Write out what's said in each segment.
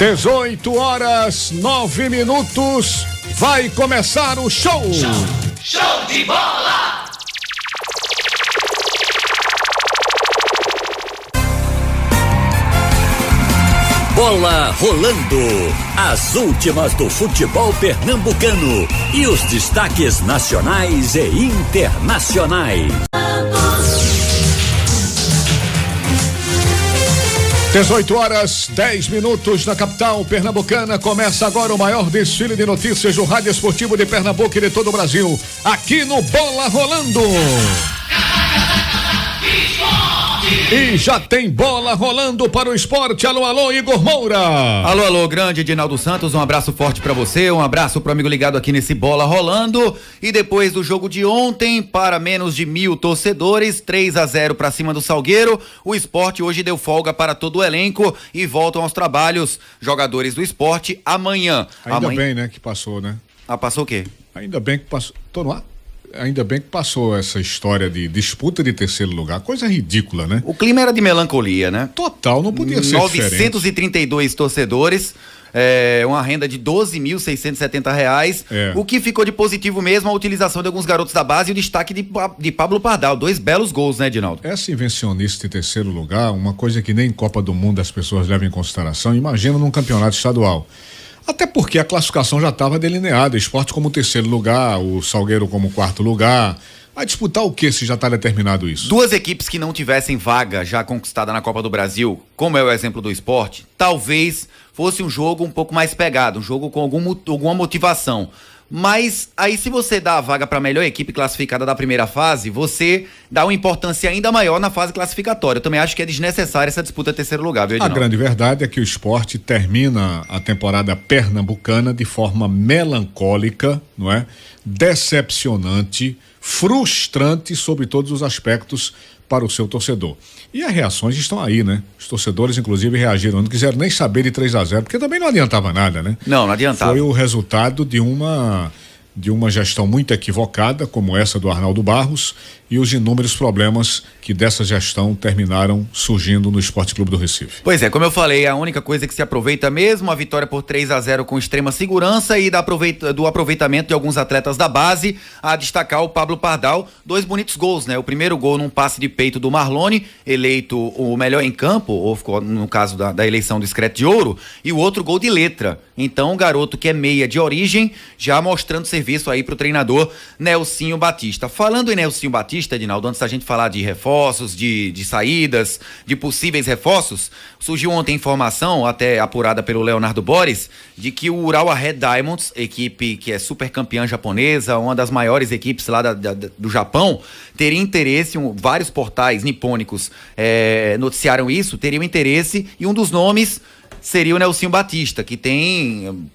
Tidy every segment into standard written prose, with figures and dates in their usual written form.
18h09. Vai começar o show. Show de bola. Bola rolando. As últimas do futebol pernambucano e os destaques nacionais e internacionais. 18h10 na capital pernambucana. Começa agora o maior desfile de notícias do rádio esportivo de Pernambuco e de todo o Brasil, aqui no Bola Rolando. E já tem bola rolando para o esporte. Alô, alô, Igor Moura. Alô, alô, grande Edinaldo Santos, um abraço forte pra você, um abraço pro amigo ligado aqui nesse Bola Rolando. E depois do jogo de ontem, para menos de 1.000 torcedores, 3-0 pra cima do Salgueiro, o esporte hoje deu folga para todo o elenco e voltam aos trabalhos. Jogadores do esporte amanhã. Ainda bem, né, que passou, né? Ah, passou o quê? Ainda bem que passou. Tô no ar? Ainda bem que passou essa história de disputa de terceiro lugar, coisa ridícula, né? O clima era de melancolia, né? Total, não podia ser diferente. 932 torcedores, uma renda de R$12.670, o que ficou de positivo mesmo a utilização de alguns garotos da base e o destaque de Pablo Pardal, 2 belos gols, né, Edinaldo? Essa invencionista de terceiro lugar, uma coisa que nem em Copa do Mundo as pessoas levam em consideração, imagina num campeonato estadual. Até porque a classificação já estava delineada, o esporte como terceiro lugar, o Salgueiro como quarto lugar. Vai disputar o que se já está determinado isso? Duas equipes que não tivessem vaga já conquistada na Copa do Brasil, como é o exemplo do esporte, talvez fosse um jogo um pouco mais pegado, um jogo com alguma motivação. Mas aí se você dá a vaga para a melhor equipe classificada da primeira fase, você dá uma importância ainda maior na fase classificatória. Eu também acho que é desnecessária essa disputa terceiro lugar, viu, Edinaldo? A grande verdade é que o esporte termina a temporada pernambucana de forma melancólica, não é? Decepcionante, frustrante sobre todos os aspectos para o seu torcedor. E as reações estão aí, né? Os torcedores, inclusive, reagiram, não quiseram nem saber de 3-0, porque também não adiantava nada, né? Não adiantava. Foi o resultado de uma gestão muito equivocada, como essa do Arnaldo Barros, e os inúmeros problemas que dessa gestão terminaram surgindo no Esporte Clube do Recife. Pois é, como eu falei, a única coisa que se aproveita mesmo, a vitória por 3-0 com extrema segurança e do aproveitamento de alguns atletas da base, a destacar o Pablo Pardal, 2 bonitos gols, né? O primeiro gol num passe de peito do Marlone, eleito o melhor em campo, ou ficou no caso da eleição do Screte de Ouro, e o outro gol de letra. Então, o garoto que é meia de origem, já mostrando serviço aí pro treinador Nelsinho Batista. Falando em Nelsinho Batista, Edinaldo, antes da gente falar de reforços, de saídas, de possíveis reforços, surgiu ontem informação, até apurada pelo Leonardo Boris, de que o Urawa Red Diamonds, equipe que é super campeã japonesa, uma das maiores equipes lá do Japão, teria interesse, vários portais nipônicos noticiaram isso, teriam interesse, e um dos nomes seria o Nelsinho Batista, que tem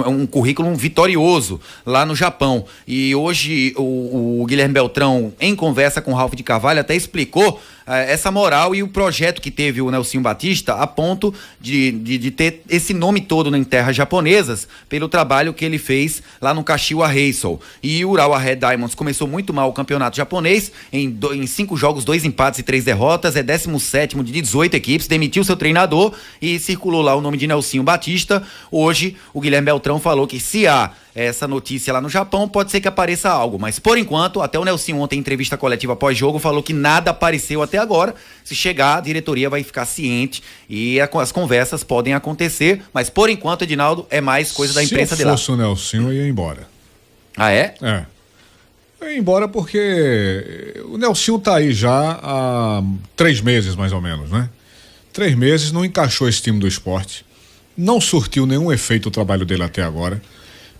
um currículo vitorioso lá no Japão. E hoje o Guilherme Beltrão, em conversa com o Ralf de Carvalho, até explicou essa moral e o projeto que teve o Nelsinho Batista a ponto de ter esse nome todo em terras japonesas pelo trabalho que ele fez lá no Kashiwa Reysol. E o Urawa Red Diamonds começou muito mal o campeonato japonês, em 5 jogos, 2 empates e 3 derrotas, é 17º de 18 equipes, demitiu seu treinador e circulou lá o nome de Nelsinho Batista. Hoje o Guilherme Beltrão falou que se há essa notícia lá no Japão, pode ser que apareça algo, mas por enquanto, até o Nelsinho ontem em entrevista coletiva pós-jogo falou que nada apareceu até agora. Se chegar, a diretoria vai ficar ciente e as conversas podem acontecer, mas por enquanto, Edinaldo, é mais coisa da imprensa de lá. Se eu fosse o Nelsinho, eu ia embora. Ah, é? Eu ia embora porque o Nelsinho tá aí já há 3 meses, mais ou menos, né? 3 meses, não encaixou esse time do esporte, não surtiu nenhum efeito o trabalho dele até agora.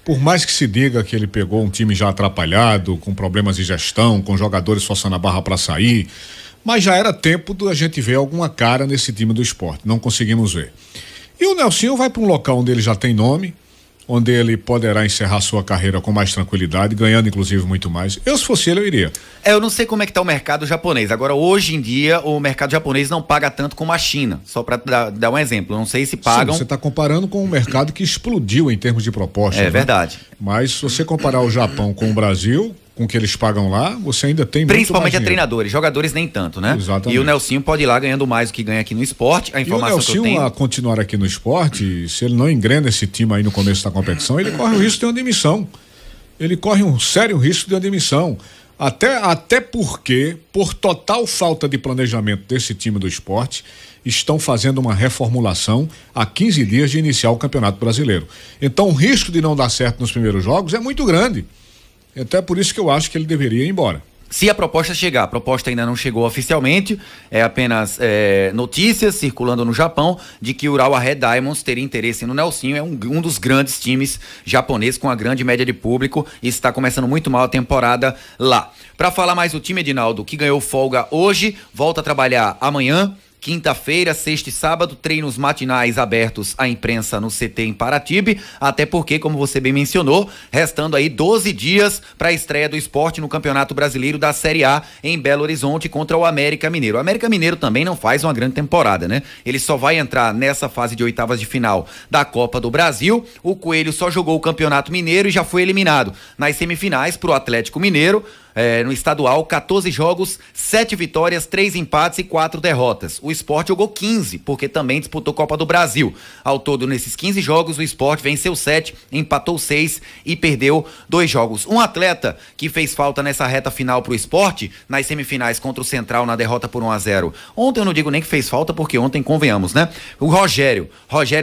Por mais que se diga que ele pegou um time já atrapalhado, com problemas de gestão, com jogadores forçando a barra para sair, mas já era tempo da gente ver alguma cara nesse time do esporte, não conseguimos ver. E o Nelsinho vai para um local onde ele já tem nome, onde ele poderá encerrar sua carreira com mais tranquilidade, ganhando inclusive muito mais. Eu, se fosse ele, eu iria. Eu não sei como é que tá o mercado japonês. Agora, hoje em dia, o mercado japonês não paga tanto como a China, só para dar um exemplo. Eu não sei se pagam... Sim, você está comparando com um mercado que explodiu em termos de propostas. É verdade. Mas se você comparar o Japão com o Brasil, com o que eles pagam lá, você ainda tem principalmente muito mais treinadores, jogadores nem tanto, né? Exatamente. E o Nelsinho pode ir lá ganhando mais do que ganha aqui no esporte. A informação que eu tenho... E o Nelsinho, a continuar aqui no esporte, se ele não engrena esse time aí no começo da competição, ele corre o risco de uma demissão. Ele corre um sério risco de uma demissão. Até porque, por total falta de planejamento desse time do esporte, estão fazendo uma reformulação há 15 dias de iniciar o Campeonato Brasileiro. Então o risco de não dar certo nos primeiros jogos é muito grande. Até por isso que eu acho que ele deveria ir embora. Se a proposta chegar, a proposta ainda não chegou oficialmente, é apenas notícias circulando no Japão de que o Urawa Red Diamonds teria interesse no Nelsinho, é um dos grandes times japoneses com a grande média de público e está começando muito mal a temporada lá. Para falar mais do time, Edinaldo, que ganhou folga hoje, volta a trabalhar amanhã, quinta-feira, sexta e sábado, treinos matinais abertos à imprensa no CT em Paratibe, até porque, como você bem mencionou, restando aí 12 dias para a estreia do esporte no Campeonato Brasileiro da Série A em Belo Horizonte contra o América Mineiro. O América Mineiro também não faz uma grande temporada, né? Ele só vai entrar nessa fase de oitavas de final da Copa do Brasil. O Coelho só jogou o Campeonato Mineiro e já foi eliminado nas semifinais pro Atlético Mineiro. No estadual, 14 jogos, 7 vitórias, 3 empates e 4 derrotas. O Sport jogou 15, porque também disputou Copa do Brasil. Ao todo, nesses 15 jogos, o Sport venceu 7, empatou 6 e perdeu 2 jogos. Um atleta que fez falta nessa reta final pro Sport, nas semifinais contra o Central, na derrota por 1-0. Ontem eu não digo nem que fez falta, porque ontem convenhamos, né? O Rogério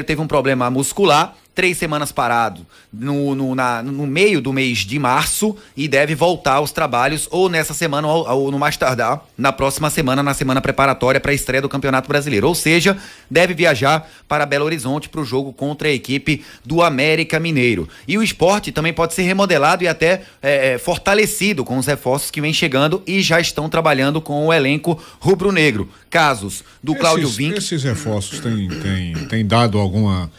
teve um problema muscular, 3 semanas parado no meio do mês de março e deve voltar aos trabalhos ou nessa semana ou no mais tardar na próxima semana, na semana preparatória para a estreia do Campeonato Brasileiro. Ou seja, deve viajar para Belo Horizonte para o jogo contra a equipe do América Mineiro. E o esporte também pode ser remodelado e até fortalecido com os reforços que vem chegando e já estão trabalhando com o elenco rubro-negro. Casos do Cláudio Vinck. Esses reforços têm dado alguma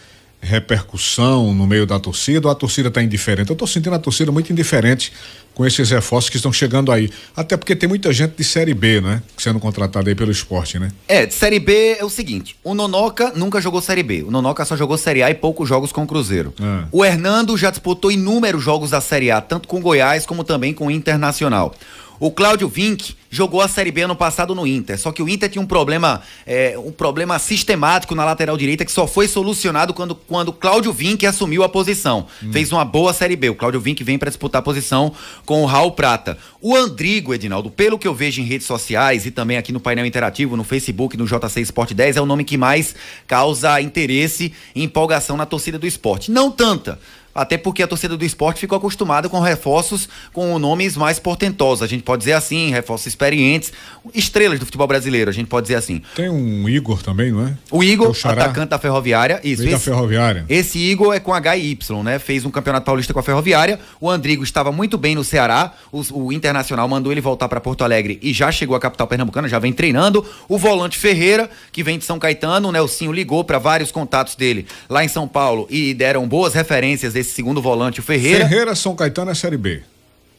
repercussão no meio da torcida, ou a torcida está indiferente? Eu estou sentindo a torcida muito indiferente com esses reforços que estão chegando aí, até porque tem muita gente de Série B, né, sendo contratada aí pelo esporte, né? De Série B é o seguinte, o Nonoca nunca jogou Série B, o Nonoca só jogou Série A e poucos jogos com o Cruzeiro. O Hernando já disputou inúmeros jogos da Série A, tanto com Goiás como também com o Internacional. O Cláudio Vinck jogou a Série B ano passado no Inter, só que o Inter tinha um problema sistemático na lateral direita que só foi solucionado quando o Cláudio Vinck assumiu a posição. Fez uma boa Série B. O Cláudio Vinck vem para disputar a posição com o Raul Prata. O Andrigo, Edinaldo, pelo que eu vejo em redes sociais e também aqui no painel interativo, no Facebook, no JC Sport 10, é o nome que mais causa interesse e empolgação na torcida do esporte. Não tanta, até porque a torcida do esporte ficou acostumada com reforços com nomes mais portentosos, a gente pode dizer assim, reforços experientes, estrelas do futebol brasileiro, a gente pode dizer assim. Tem um Igor também, não é? O Igor, atacante da Ferroviária. Isso, da Ferroviária. Esse Igor é com HY, né? Fez um campeonato paulista com a Ferroviária. O Andrigo estava muito bem no Ceará. O Internacional mandou ele voltar para Porto Alegre e já chegou à capital pernambucana, já vem treinando. O volante Ferreira, que vem de São Caetano, o Nelsinho ligou para vários contatos dele lá em São Paulo e deram boas referências desse segundo volante, o Ferreira. Ferreira, São Caetano é Série B.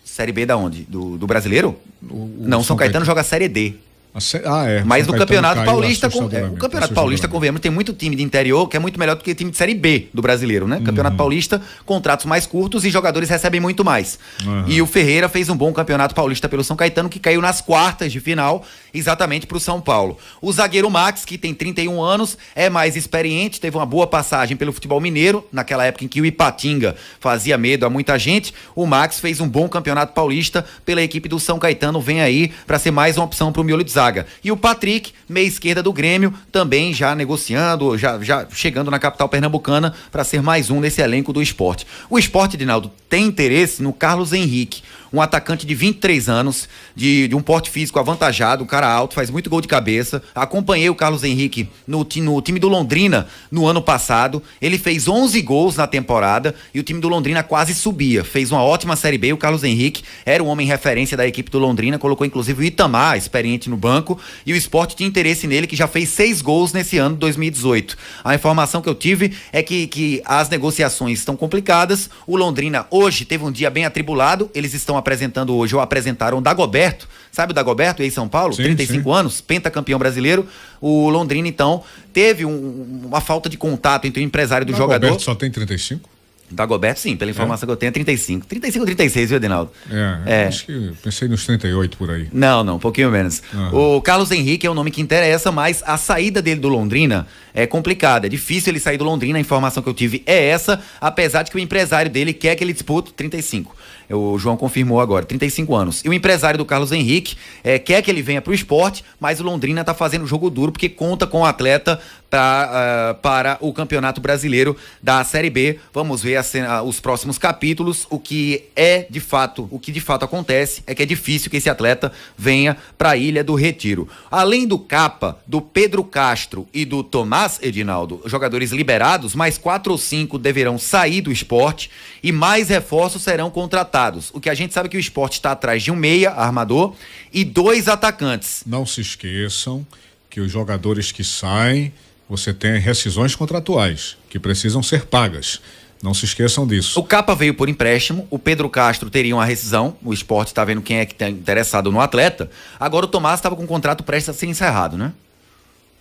Série B da onde? Do brasileiro? Não, São Caetano joga Série D. Mas no Campeonato Paulista, o Campeonato Paulista, convenhamos, tem muito time de interior que é muito melhor do que time de Série B do brasileiro, né? Campeonato Paulista, contratos mais curtos e jogadores recebem muito mais. E o Ferreira fez um bom Campeonato Paulista pelo São Caetano, que caiu nas quartas de final, exatamente pro São Paulo. O zagueiro Max, que tem 31 anos, é mais experiente, teve uma boa passagem pelo futebol mineiro, naquela época em que o Ipatinga fazia medo a muita gente. O Max fez um bom Campeonato Paulista pela equipe do São Caetano, vem aí para ser mais uma opção pro miolo de zaga. E o Patrick, meia esquerda do Grêmio, também já negociando, já chegando na capital pernambucana para ser mais um nesse elenco do esporte. O esporte, Edinaldo, tem interesse no Carlos Henrique, um atacante de 23 anos, de um porte físico avantajado, um cara alto, faz muito gol de cabeça. Acompanhei o Carlos Henrique no time do Londrina no ano passado. Ele fez 11 gols na temporada e o time do Londrina quase subia. Fez uma ótima Série B. O Carlos Henrique era o homem referência da equipe do Londrina, colocou inclusive o Itamar, experiente no banco, e o esporte tinha interesse nele, que já fez 6 gols nesse ano de 2018. A informação que eu tive é que as negociações estão complicadas. O Londrina hoje teve um dia bem atribulado. Eles estão apresentando hoje, ou apresentaram o Dagoberto, sabe o Dagoberto, ex-São Paulo? Sim, 35 anos, pentacampeão brasileiro. O Londrina, então, teve uma falta de contato entre o empresário do jogador. Dagoberto só tem 35? Dagoberto, sim, pela informação que eu tenho, é 35. 35 ou 36, viu, Adinaldo? Acho que pensei nos 38 por aí. Não, um pouquinho menos. O Carlos Henrique é um nome que interessa, mas a saída dele do Londrina é complicada. É difícil ele sair do Londrina, a informação que eu tive é essa, apesar de que o empresário dele quer que ele dispute 35. O João confirmou agora, 35 anos. E o empresário do Carlos Henrique quer que ele venha para o esporte, mas o Londrina está fazendo jogo duro porque conta com o atleta para o Campeonato Brasileiro da Série B. Vamos ver os próximos capítulos. O que de fato acontece é que é difícil que esse atleta venha para a Ilha do Retiro. Além do Capa, do Pedro Castro e do Tomás Edinaldo, jogadores liberados, mais 4 ou 5 deverão sair do esporte e mais reforços serão contratados. O que a gente sabe é que o esporte está atrás de um meia, armador, e 2 atacantes. Não se esqueçam que os jogadores que saem, você tem rescisões contratuais que precisam ser pagas. Não se esqueçam disso. O Capa veio por empréstimo, o Pedro Castro teria uma rescisão, o esporte está vendo quem é que está interessado no atleta. Agora o Tomás estava com o contrato prestes a ser encerrado, né?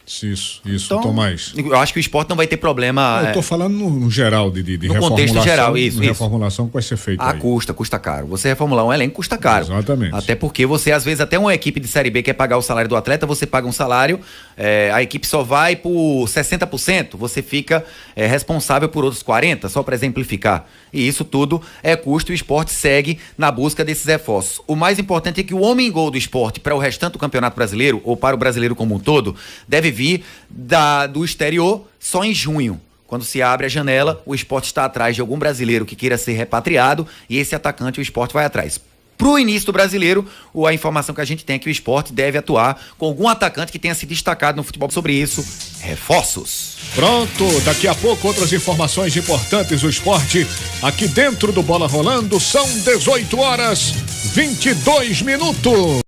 Isso, então, Tomás. Eu acho que o esporte não vai ter problema. Eu tô falando no geral de no contexto geral, isso. Reformulação que vai ser feita aí. Custa caro. Você reformular um elenco custa caro. Exatamente. Até porque você, às vezes, até uma equipe de Série B quer pagar o salário do atleta, você paga um salário, a equipe só vai por 60%, você fica responsável por outros 40%, só para exemplificar. E isso tudo é custo e o esporte segue na busca desses reforços. O mais importante é que o homem-gol do esporte para o restante do Campeonato Brasileiro, ou para o brasileiro como um todo, deve vir do exterior só em junho. Quando se abre a janela, o esporte está atrás de algum brasileiro que queira ser repatriado e esse atacante o esporte vai atrás. Pro início do brasileiro, a informação que a gente tem é que o esporte deve atuar com algum atacante que tenha se destacado no futebol. Sobre isso, reforços. Pronto, daqui a pouco outras informações importantes do esporte aqui dentro do Bola Rolando. São 18h22.